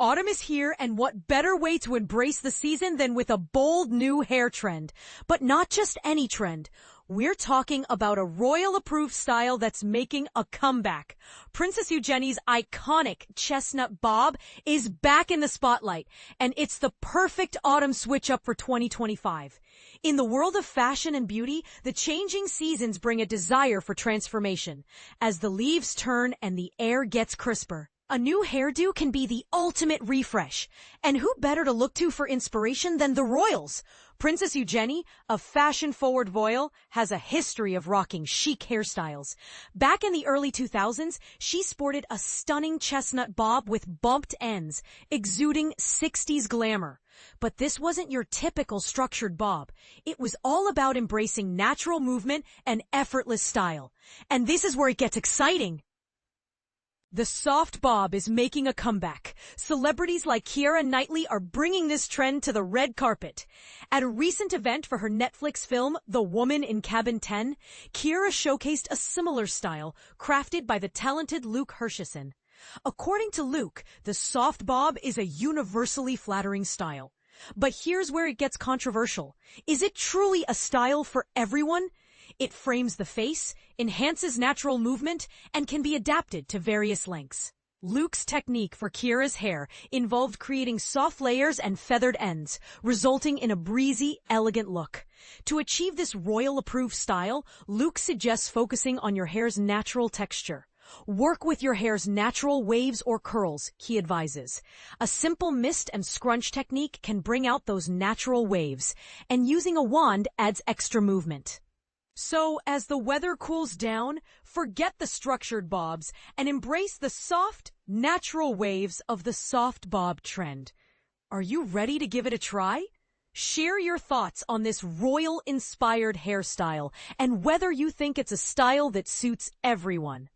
Autumn is here, and what better way to embrace the season than with a bold new hair trend? But not just any trend. We're talking about a royal approved style that's making a comeback. Princess Eugenie's iconic chestnut bob is back in the spotlight, and it's the perfect autumn switch up for 2025. In the world of fashion and beauty, the changing seasons bring a desire for transformation. As the leaves turn and the air gets crisper, a new hairdo can be the ultimate refresh. And who better to look to for inspiration than the royals? Princess Eugenie, a fashion-forward royal, has a history of rocking chic hairstyles. Back in the early 2000s, she sported a stunning chestnut bob with bumped ends, exuding 60s glamour. But this wasn't your typical structured bob. It was all about embracing natural movement and effortless style. And this is where it gets exciting. The soft bob is making a comeback. Celebrities like Keira and Knightley are bringing this trend to the red carpet. At a recent event for her Netflix film, The Woman in Cabin 10, Keira showcased a similar style, crafted by the talented Luke Hersheson. According to Luke, the soft bob is a universally flattering style. But here's where it gets controversial. Is it truly a style for everyone? It frames the face, enhances natural movement, and can be adapted to various lengths. Luke's technique for Keira's hair involved creating soft layers and feathered ends, resulting in a breezy, elegant look. To achieve this royal-approved style, Luke suggests focusing on your hair's natural texture. Work with your hair's natural waves or curls, he advises. A simple mist and scrunch technique can bring out those natural waves, and using a wand adds extra movement. So, as the weather cools down, forget the structured bobs and embrace the soft, natural waves of the soft bob trend. Are you ready to give it a try? Share your thoughts on this royal-inspired hairstyle and whether you think it's a style that suits everyone.